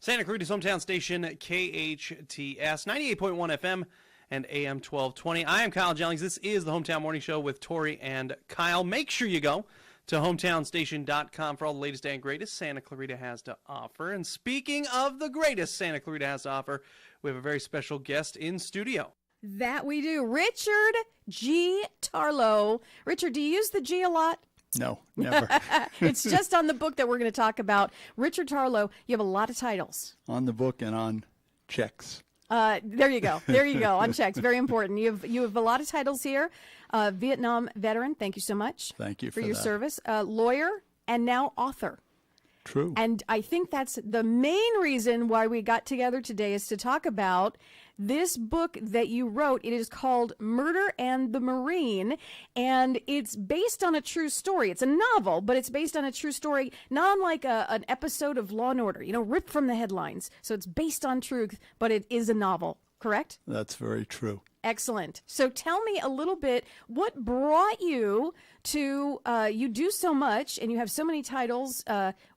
Santa Clarita's hometown station, KHTS, 98.1 FM and AM 1220. I am Kyle Jennings. This is the Hometown Morning Show with Tori and Kyle. Make sure you go to hometownstation.com for all the latest and greatest Santa Clarita has to offer. And speaking of the greatest Santa Clarita has to offer, we have a very special guest in studio. That we do. Richard G. Tarlow. Richard, do you use the G a lot? No, never. It's just on the book that we're going to talk about. Richard Tarlow, you have a lot of titles. On the book and on checks. There you go. There you go. On checks. Very important. You have a lot of titles here. Vietnam veteran. Thank you so much. Thank you for that. Your service. Lawyer and now author. True. And I think that's the main reason why we got together today is to talk about this book that you wrote. It is called Murder and the Marine, and it's based on a true story. It's a novel, but it's based on a true story, not unlike an episode of Law & Order, ripped from the headlines. So it's based on truth, but it is a novel, correct? That's very true. Excellent. So tell me a little bit, what brought you to, you do so much and you have so many titles,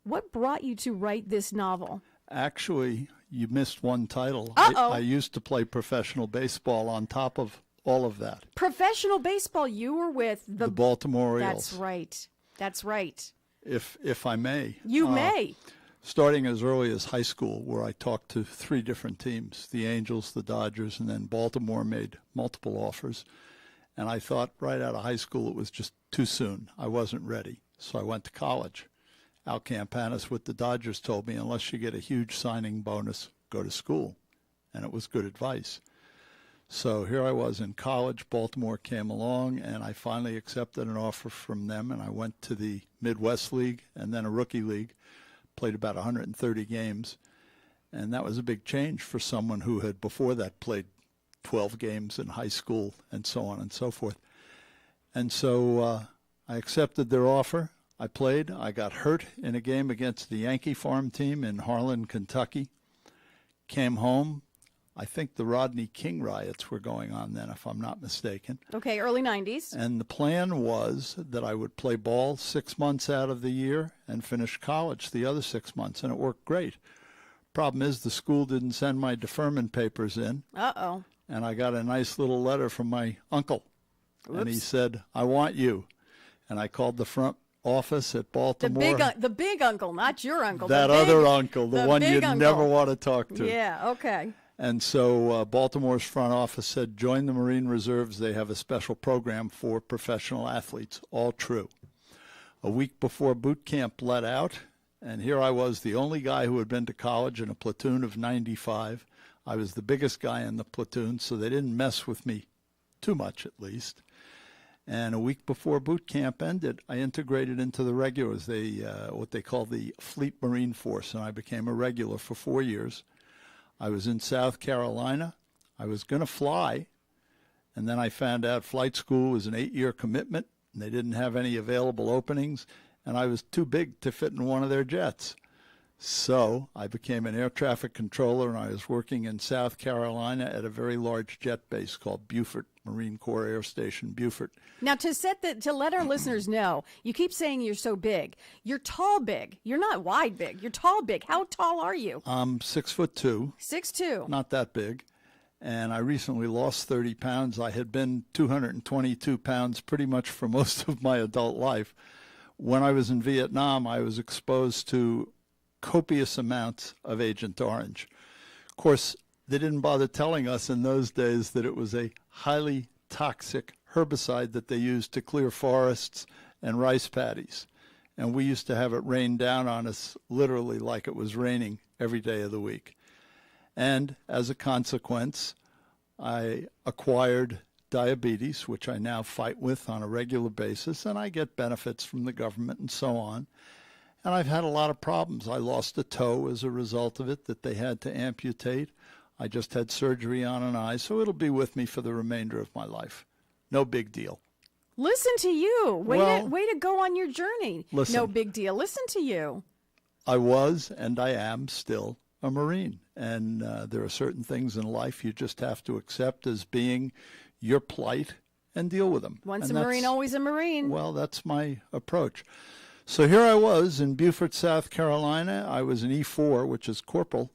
what brought you to write this novel? Actually, you missed one title. Uh-oh. I used to play professional baseball on top of all of that. Professional baseball, you were with the Baltimore Orioles. That's right. That's right. If I may. You may. Starting as early as high school, where I talked to 3 different teams, the Angels, the Dodgers, and then Baltimore made multiple offers. And I thought right out of high school it was just too soon. I wasn't ready. So I went to college. Al Campanis with the Dodgers told me, unless you get a huge signing bonus, go to school. And it was good advice. So here I was in college. Baltimore came along, and I finally accepted an offer from them, and I went to the Midwest League and then a rookie league. Played about 130 games, and that was a big change for someone who had before that played 12 games in high school and so on and so forth. And so I accepted their offer. I played. I got hurt in a game against the Yankee farm team in Harlan, Kentucky. Came home. I think the Rodney King riots were going on then, if I'm not mistaken. Okay, early 90s. And the plan was that I would play ball 6 months out of the year and finish college the other 6 months, and it worked great. Problem is the school didn't send my deferment papers in. Uh-oh. And I got a nice little letter from my uncle. Oops. And he said, I want you. And I called the front office at Baltimore. The big uncle, not your uncle. That other uncle, the one you never want to talk to. Yeah, okay. And so Baltimore's front office said, join the Marine Reserves. They have a special program for professional athletes. All true. A week before boot camp let out, and here I was, the only guy who had been to college in a platoon of 95. I was the biggest guy in the platoon, so they didn't mess with me too much, at least. And a week before boot camp ended, I integrated into the regulars, what they call the Fleet Marine Force, and I became a regular for 4 years. I was in South Carolina. I was going to fly, and then I found out flight school was an 8-year commitment, and they didn't have any available openings, and I was too big to fit in one of their jets. So I became an air traffic controller, and I was working in South Carolina at a very large jet base called Beaufort, Marine Corps Air Station, Beaufort. Now, to let our listeners know, you keep saying you're so big. You're tall big. You're not wide big. You're tall big. How tall are you? I'm 6'2". 6'2". Not that big. And I recently lost 30 pounds. I had been 222 pounds pretty much for most of my adult life. When I was in Vietnam, I was exposed to copious amounts of Agent Orange. Of course, they didn't bother telling us in those days that it was a highly toxic herbicide that they used to clear forests and rice paddies. And we used to have it rain down on us literally like it was raining every day of the week. And as a consequence, I acquired diabetes, which I now fight with on a regular basis, and I get benefits from the government and so on. And I've had a lot of problems. I lost a toe as a result of it that they had to amputate. I just had surgery on an eye, so it'll be with me for the remainder of my life. No big deal. Listen to you. Way to go on your journey. Listen, no big deal. Listen to you. I was and I am still a Marine. And there are certain things in life you just have to accept as being your plight and deal with them. Once a Marine, always a Marine. Well, that's my approach. So here I was in Beaufort, South Carolina. I was an E4, which is corporal,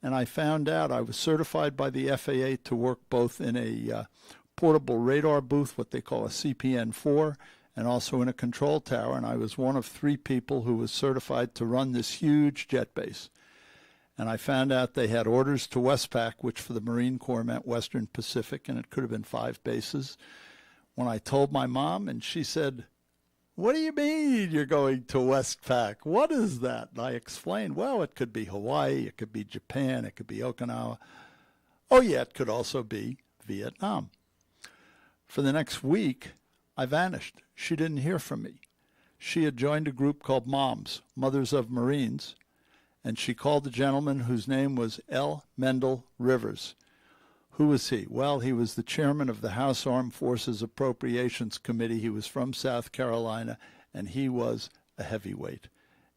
and I found out I was certified by the FAA to work both in a portable radar booth, what they call a CPN-4, and also in a control tower, and I was one of 3 people who was certified to run this huge jet base. And I found out they had orders to Westpac, which for the Marine Corps meant Western Pacific, and it could have been 5 bases. When I told my mom, and she said, "What do you mean you're going to Westpac? What is that?" And I explained, well, it could be Hawaii, it could be Japan, it could be Okinawa. Oh, yeah, it could also be Vietnam. For the next week, I vanished. She didn't hear from me. She had joined a group called MOMS, Mothers of Marines, and she called a gentleman whose name was L. Mendel Rivers. Who was he? Well, he was the chairman of the House Armed Forces Appropriations Committee. He was from South Carolina, and he was a heavyweight.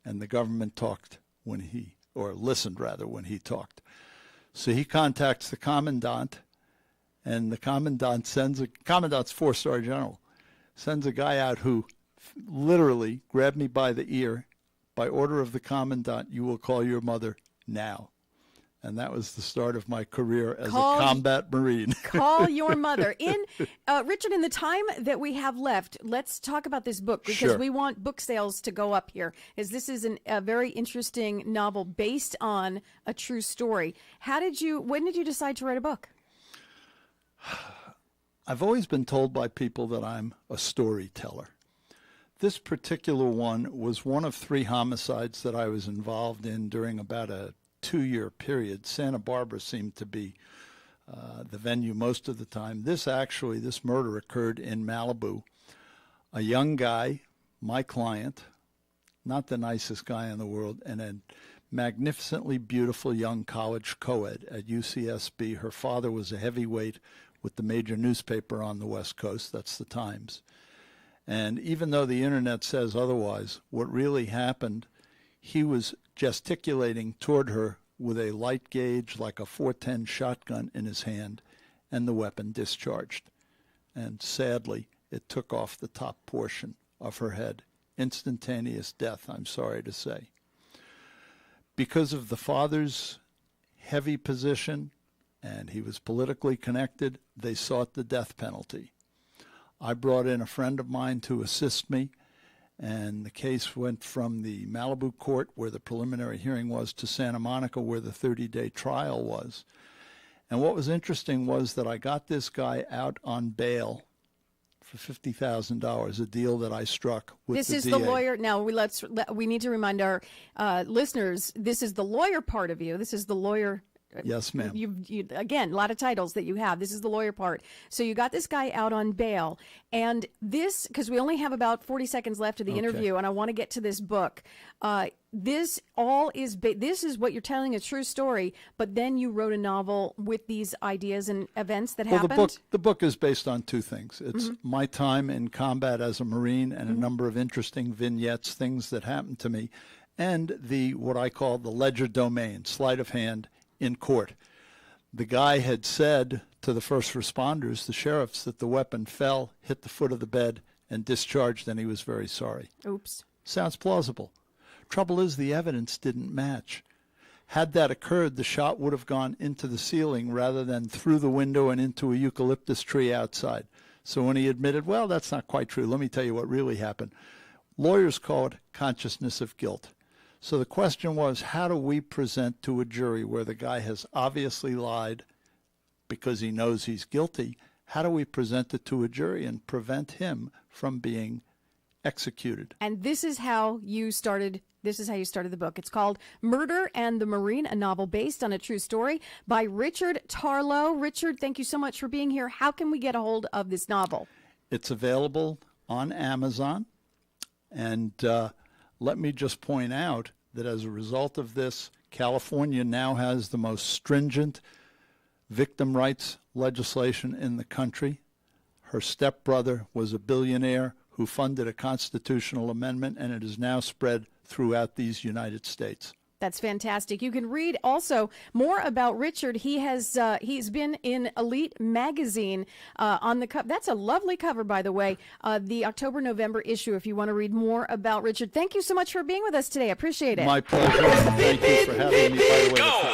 And the government talked when he, or listened rather, when he talked. So he contacts the commandant, and the commandant commandant's 4-star general, sends a guy out who literally grabbed me by the ear. By order of the commandant, you will call your mother now. And that was the start of my career as a combat Marine. Call your mother. Richard, in the time that we have left, let's talk about this book, because Sure. we want book sales to go up here, as this is a very interesting novel based on a true story. When did you decide to write a book? I've always been told by people that I'm a storyteller. This particular one was one of 3 homicides that I was involved in during about a 2-year period. Santa Barbara seemed to be the venue most of the time. This murder occurred in Malibu. A young guy, my client, not the nicest guy in the world, and a magnificently beautiful young college co-ed at UCSB. Her father was a heavyweight with the major newspaper on the West Coast, that's the Times. And even though the internet says otherwise, what really happened, he was gesticulating toward her with a light gauge like a .410 shotgun in his hand, and the weapon discharged. And sadly, it took off the top portion of her head. Instantaneous death, I'm sorry to say. Because of the father's heavy position, and he was politically connected, they sought the death penalty. I brought in a friend of mine to assist me, and the case went from the Malibu court, where the preliminary hearing was, to Santa Monica, where the 30-day trial was. And what was interesting was that I got this guy out on bail for $50,000, a deal that I struck with This the is DA. the lawyer. Now, we need to remind our listeners, this is the lawyer part of you. This is the lawyer. Yes, ma'am. You again, a lot of titles that you have. This is the lawyer part. So you got this guy out on bail, and this, because we only have about 40 seconds left of the interview, and I want to get to this book. This is what you're telling, a true story, but then you wrote a novel with these ideas and events that happened. The book is based on 2 things. It's my time in combat as a Marine and a number of interesting vignettes, things that happened to me, and what I call the ledger domain, sleight of hand in court. The guy had said to the first responders, the sheriffs, that the weapon fell, hit the foot of the bed, and discharged, and he was very sorry. Oops. Sounds plausible. Trouble is, the evidence didn't match. Had that occurred, the shot would have gone into the ceiling rather than through the window and into a eucalyptus tree outside. So when he admitted, well, that's not quite true, let me tell you what really happened. Lawyers call it consciousness of guilt. So the question was, how do we present to a jury where the guy has obviously lied because he knows he's guilty? How do we present it to a jury and prevent him from being executed? And this is how you started. This is how you started the book. It's called Murder and the Marine, a novel based on a true story by Richard Tarlow. Richard, thank you so much for being here. How can we get a hold of this novel? It's available on Amazon. And let me just point out that as a result of this, California now has the most stringent victim rights legislation in the country. Her stepbrother was a billionaire who funded a constitutional amendment, and it is now spread throughout these United States. That's fantastic. You can read also more about Richard. He's been in Elite magazine on the cover. That's a lovely cover, by the way. The October-November issue. If you want to read more about Richard, thank you so much for being with us today. I appreciate it. My pleasure. Thank you for having me. By the way,